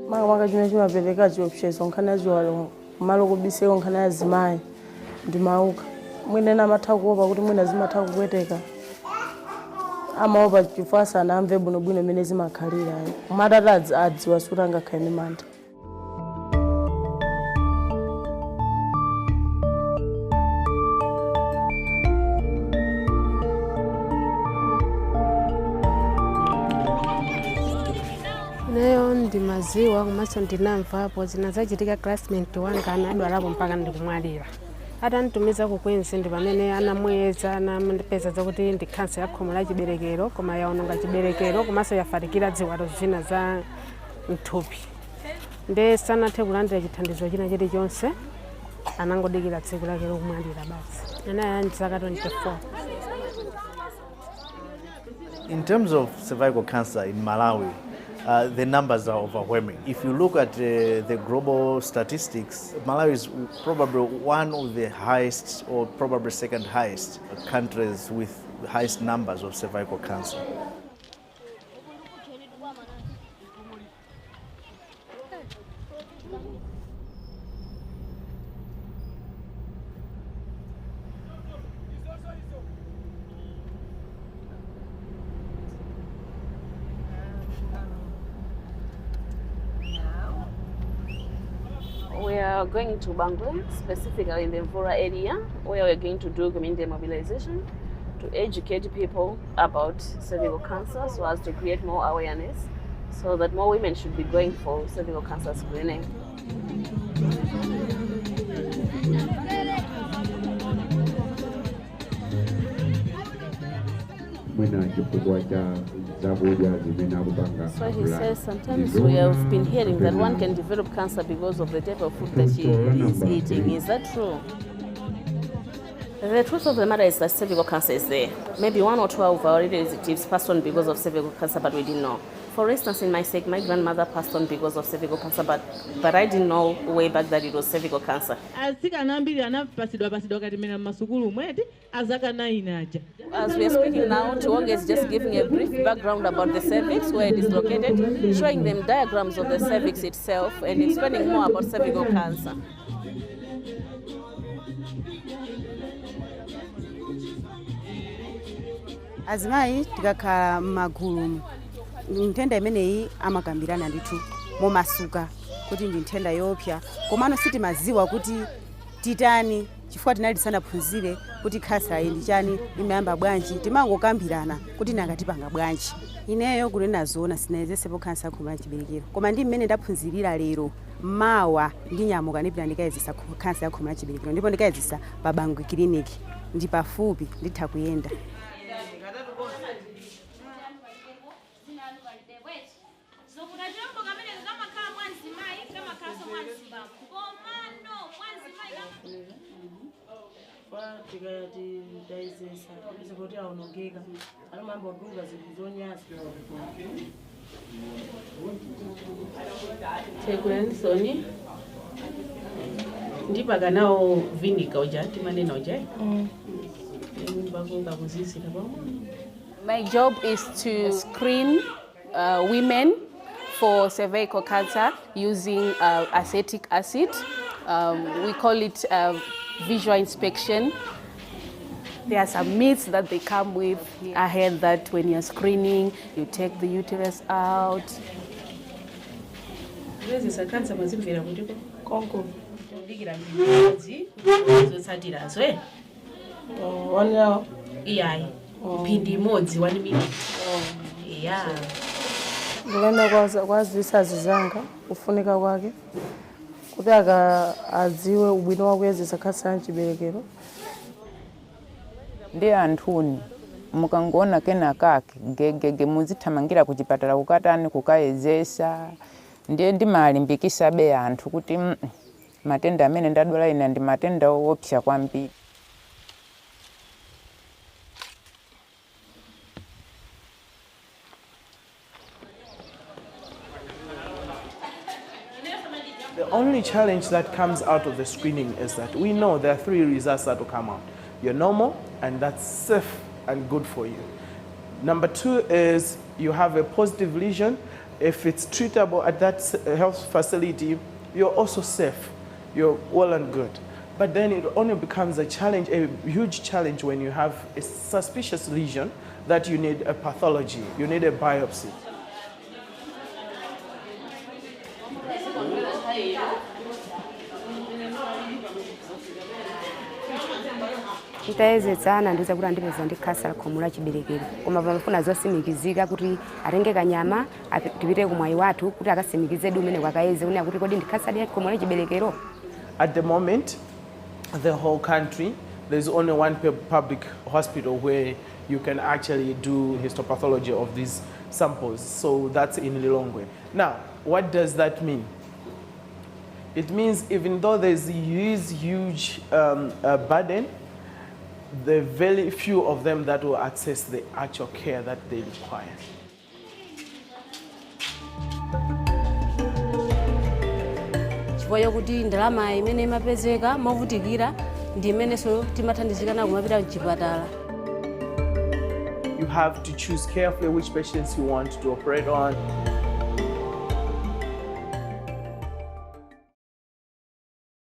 Maka chimene chimapereka chiopsezo nkhani yaziwalo malo kubiseko nkhani yazimayi ndi mauka. Mwina amatha kuopa kuti mwina zimatha kupweteka. Amaopa chifukwa sanamve bwinobwino mmene zimakhalira. Matati adziwa suti angakhale ndi mantha. Leo ndimaziwa komanso ndinamvapo zina zachitika classmate wanga anadwalapo mpaka ndikumwalira. Atanitumiza ku Queens ndi pamene anamuyeza anandipeza zakuti ndi khansa ya khomo la chiberekero koma yaononga chiberekero komanso yafatikira ziwalo zina za mthupi. Nde sanathe kulandira chithandizo china chilichonse anangodikira tsiku lake lokumwalira basi. Anali zaka 24. In terms of cervical cancer in Malawi, the numbers are overwhelming. If you look at the global statistics, Malawi is probably one of the highest or probably second highest countries with the highest numbers of cervical cancer. We are going to Blantyre, specifically in the Mvura area, where we're going to do community mobilization to educate people about cervical cancer so as to create more awareness so that more women should be going for cervical cancer screening. So he says sometimes we have been hearing that one can develop cancer because of the type of food that she is eating. Is that true? The truth of the matter is that cervical cancer is there. Maybe 1 or 2 of our relatives passed on because of cervical cancer, but we didn't know. For instance, in my sake, my grandmother passed on because of cervical cancer, but I didn't know way back that it was cervical cancer. As we are speaking now, Tuong is just giving a brief background about the cervix, where it is located, showing them diagrams of the cervix itself and explaining more about cervical cancer. Azimai tikakhala m'magulu nthenda imeneyi amakambirana ndithu momasuka kuti ndi nthenda yopsa komano sitimaziwa kuti titani chifukwa tinali tisanaphunzire kuti khansa iyi ndi chani imayamba bwanji timangokambirana kuti nakatipanga bwanji. Ineyo kunena zoona sinayezesepo khansa ya khomo la chiberekero koma ndi mmene ndaphunzirira lero mawa ndinyamuka ndipita ndikayezesa khansa ya khomo la chiberekero ndipo ndikayezesa pa Blantyre clinic ndi pafupi nditha kuyenda. My job is to screen women for cervical cancer using acetic acid. We call it visual inspection. There are some myths that they come with. I heard that when you're screening, you take the uterus out. Ndikana kwazisa zizanga kufunika kwake kuti adziwe ubwino wakuyezesa khansa ya chiberekero. Ndi anthuni mukangoona kena kake gegege muzithamangira kuchipatala kukatani kukayezesa ndiye ndimalimbikisa be anthu kuti matenda amene ndadwala ine ndi matenda opsa kwambiri. The only challenge that comes out of the screening is that we know there are 3 results that will come out. You're normal, and that's safe and good for you. Number 2 is you have a positive lesion, If it's treatable at that health facility, you're also safe. You're well and good. But then it only becomes a challenge, a huge challenge, when you have a suspicious lesion that you need a pathology, you need a biopsy. Ntayezetsana ndiza kuti andipeza ndi khansa la chiberekero koma pamafuna zosimikizika kuti atenge kanyama tipite kumwayi wathu kuti akasimikizedi umene kwakayeze kuti kuti kodi ndi khansa la chiberekero. At the moment, the whole country, there's only one public hospital where you can actually do histopathology of these samples. So that's in Lilongwe. Now, what does that mean? It means even though there's a huge burden, there are very few of them that will access the actual care that they require. Chifukwa kuti ndalama imene imapezeka movutikira ndi imenenso timathandizikana kumapita mchipatala. You have to choose carefully which patients you want to operate on.